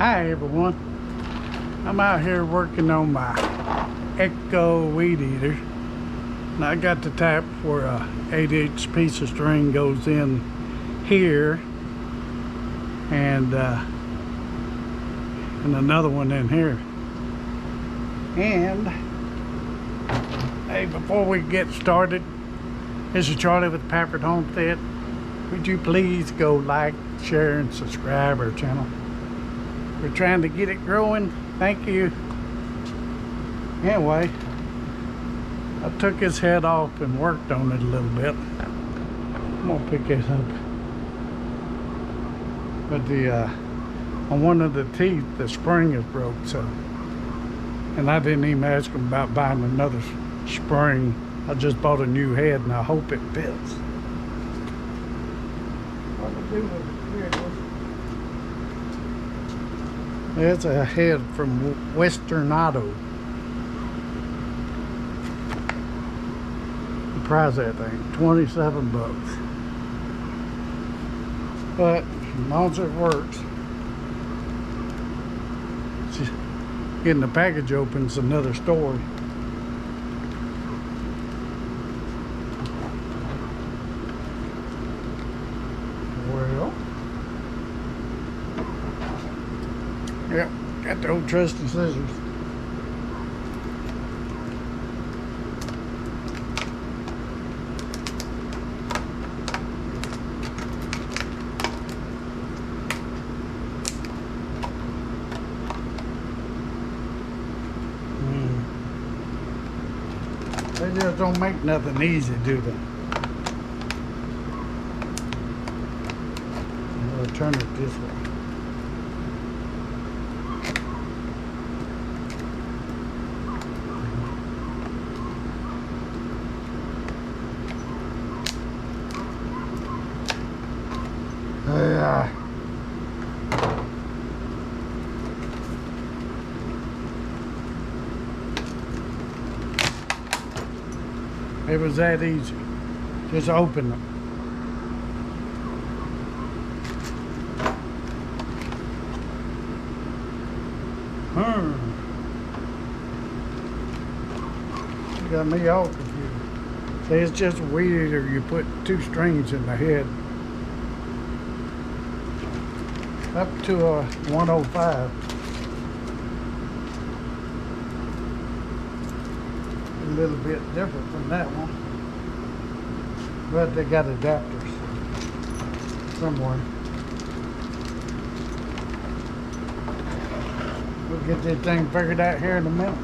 Hi everyone, I'm out here working on my Echo weed eater, and I got the tap where a 8-inch piece of string goes in here and another one in here. And hey, before we get started, this is Charlie with Pafford Homestead. Would you please go like, share, and subscribe our channel? We're trying to get it growing. Thank you. Anyway, I took his head off and worked on it a little bit. I'm gonna pick this up. But on one of the teeth, the spring is broke, so. And I didn't even ask him about buying another spring. I just bought a new head and I hope it fits. What to do with it? Here it is. It's a head from Western Auto. The price of that thing, 27 bucks. But as long as it works, getting the package open is another story. Well, yep, got the old trusty scissors. They just don't make nothing easy, do they? I'll turn it this way. It was that easy. Just open them. You got me all confused. See, it's just a weed eater. You put two strings in the head. Up to a 105. A little bit different from that one, but they got adapters somewhere. We'll get this thing figured out here in a minute.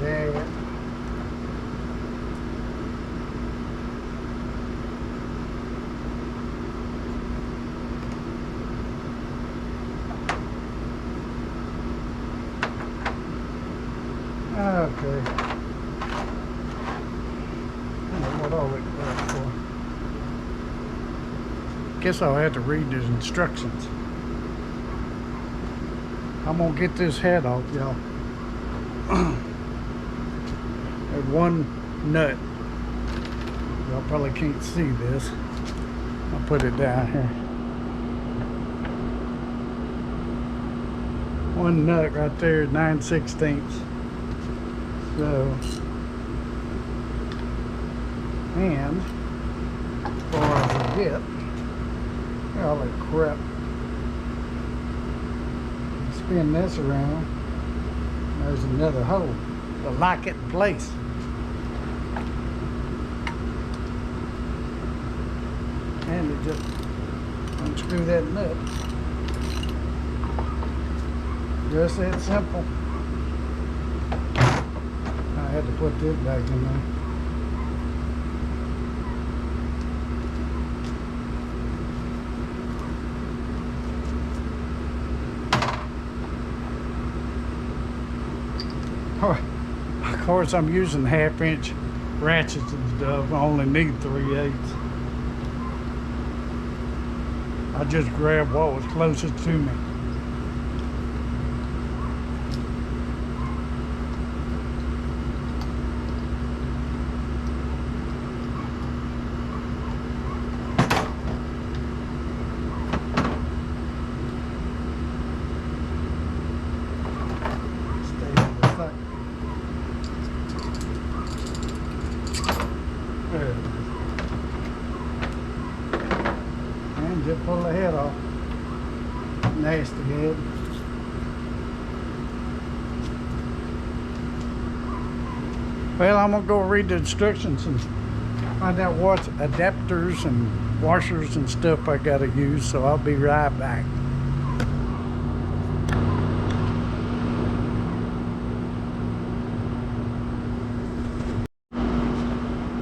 There. Okay. I don't know what all it was for. Guess I'll have to read the instructions. I'm gonna get this head off, y'all. There's one nut. Y'all probably can't see this. I'll put it down here. One nut right there, 9/16. So, and before I forget, all that crap, spin this around, there's another hole to lock it in place. And it just unscrew that nut. Just that simple. I had to put this back in there. Oh, of course, I'm using 1/2-inch ratchets and stuff. I only need 3/8. I just grabbed what was closest to me. the head. Well, I'm gonna go read the instructions and find out what adapters and washers and stuff I gotta use, so I'll be right back.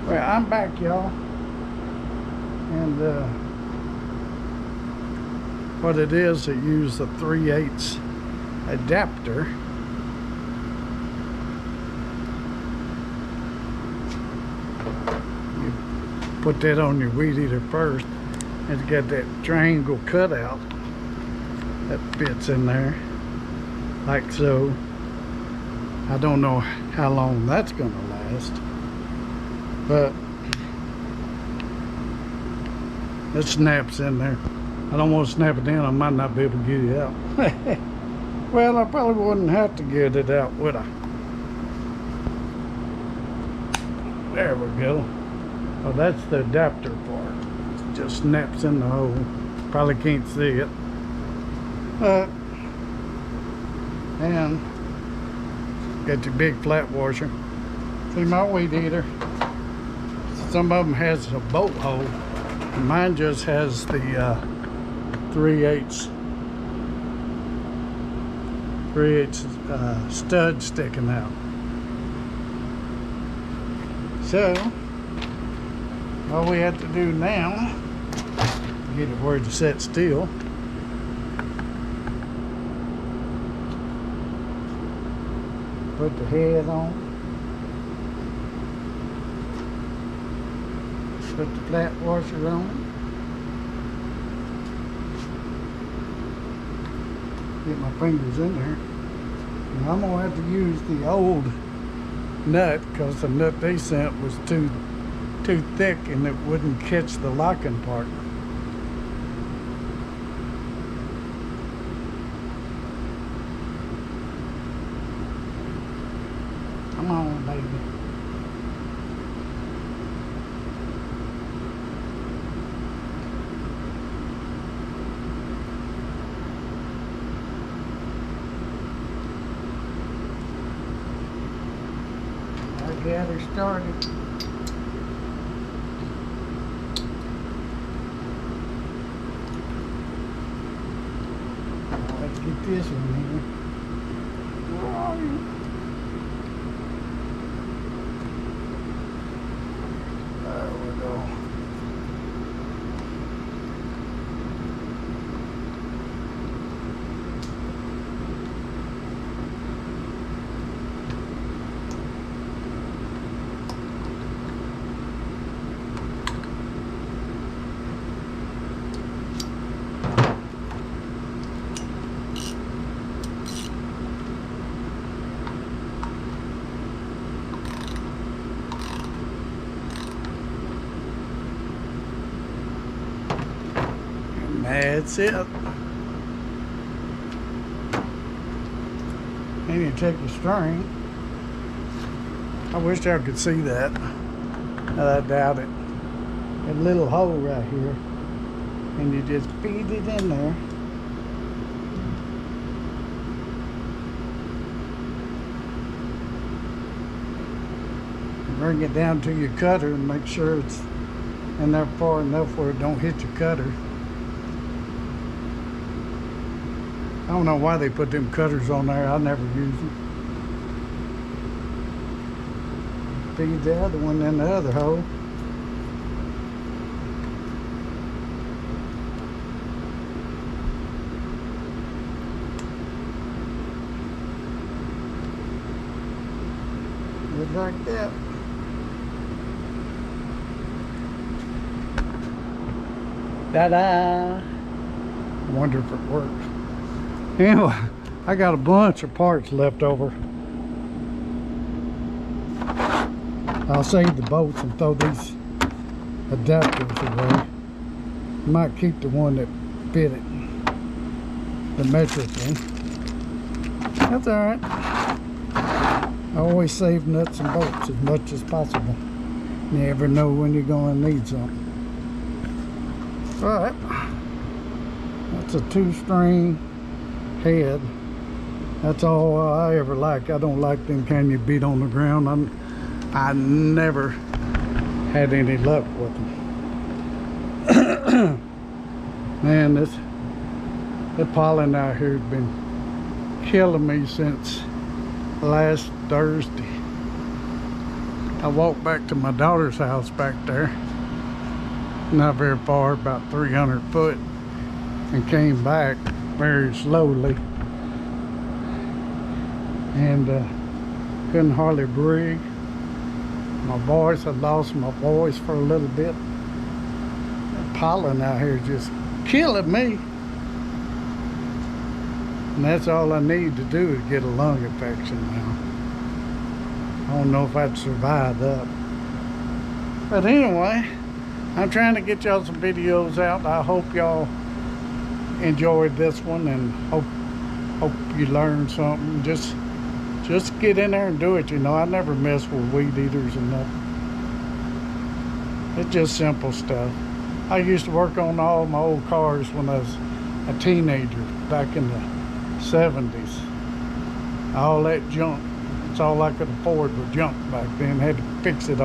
Well, I'm back, y'all, and what it is, it uses a 3/8 adapter. You put that on your weed eater first, and it's got that triangle cutout that fits in there, like so. I don't know how long that's gonna last, but it snaps in there. I don't want to snap it down. I might not be able to get it out. Well, I probably wouldn't have to get it out, would I? There we go. Oh, that's the adapter part. It just snaps in the hole. Probably can't see it. And got your big flat washer. See, my weed eater, some of them has a bolt hole. Mine just has the 3/8 stud sticking out. So all we have to do now, get it where to set still. Put the head on. Put the flat washer on. Get my fingers in there. And I'm gonna have to use the old nut because the nut they sent was too thick and it wouldn't catch the locking part. Come on, baby. Get her started. Let's get this one here. Where are you? There we go. That's it. And you take the string. I wish I could see that. I doubt it. A little hole right here. And you just feed it in there. Bring it down to your cutter and make sure it's in there far enough where it don't hit your cutter. I don't know why they put them cutters on there. I never use them. Feed the other one in the other hole. Just like that. Ta-da! I wonder if it works. Anyway, I got a bunch of parts left over. I'll save the bolts and throw these adapters away. Might keep the one that fit it, the metric one. That's alright. I always save nuts and bolts as much as possible. You never know when you're going to need something. Alright, that's a 2-string head. That's all I ever like. I don't like them kind you beat on the ground. I never had any luck with them. Man, the pollen out here has been killing me since last Thursday. I walked back to my daughter's house back there, not very far, about 300 foot, and came back very slowly, and couldn't hardly breathe. My voice, I lost my voice for a little bit. The pollen out here just killing me. And that's all I need to do is get a lung infection now. I don't know if I'd survive that. But anyway, I'm trying to get y'all some videos out. I hope y'all enjoyed this one, and hope you learned something. Just get in there and do it. You know, I never mess with weed eaters and nothing. It's just simple stuff. I used to work on all my old cars when I was a teenager back in the 70s. All that junk, it's all I could afford was junk back then. Had to fix it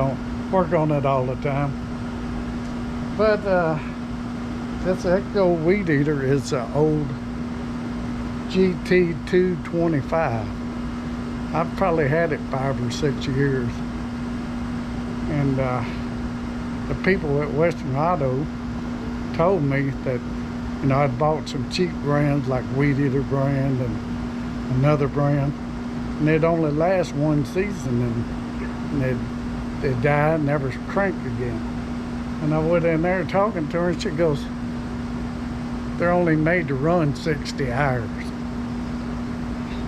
work on it all the time. But this Echo weed eater is an old GT225. I've probably had it 5 or 6 years. And the people at Western Auto told me that, you know, I'd bought some cheap brands like Weed Eater brand and another brand, and they'd only last one season, and they'd die and never crank again. And I went in there talking to her, and she goes, they're only made to run 60 hours.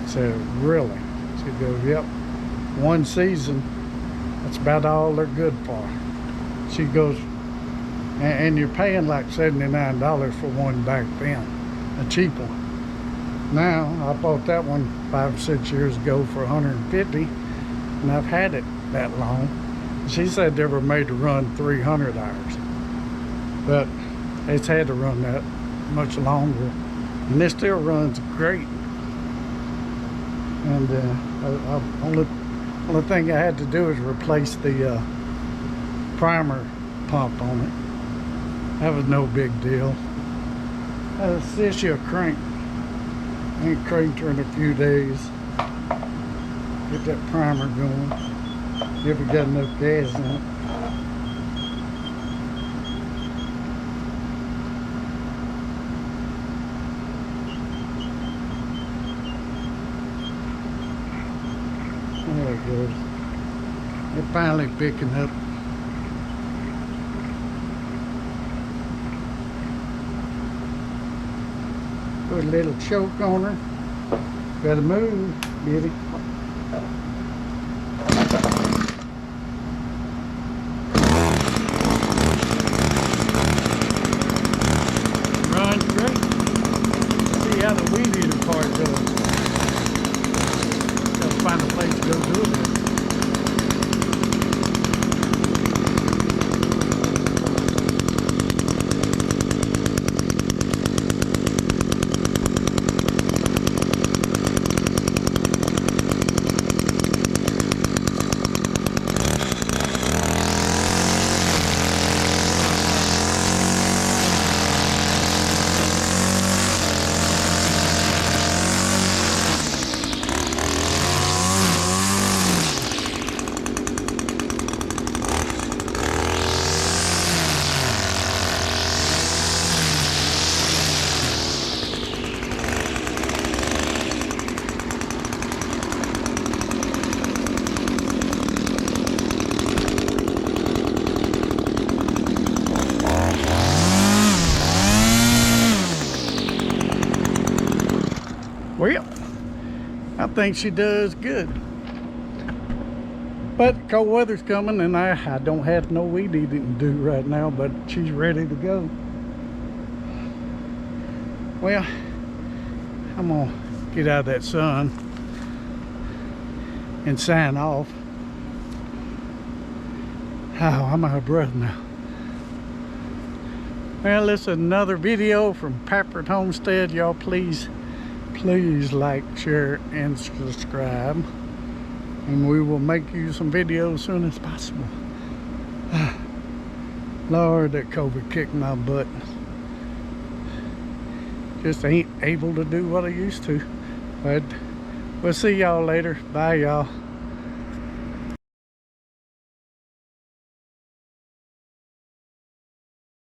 I said, really? She goes, yep, one season, that's about all they're good for. She goes, and you're paying like $79 for one back then, a cheap one. Now, I bought that one 5 or 6 years ago for $150, and I've had it that long. She said they were made to run 300 hours, but it's had to run that much longer, and it still runs great. And only thing I had to do is replace the primer pump on it. That was no big deal. It's the issue of crank. I ain't cranked her in a few days. Get that primer going. If it got enough gas in it. There it goes. It's finally picking up. Put a little choke on her. Better move, Bitty. Runs great. See how the weed eater part goes. Gotta find a place to go do it. Well, I think she does good. But cold weather's coming, and I don't have no weed eating to do right now, but she's ready to go. Well, I'm gonna get out of that sun and sign off. Oh, I'm out of breath now. Well, this is another video from Pafford Homestead. Y'all please please like, share, and subscribe. And we will make you some videos as soon as possible. Lord, that COVID kicked my butt. Just ain't able to do what I used to. But we'll see y'all later. Bye, y'all.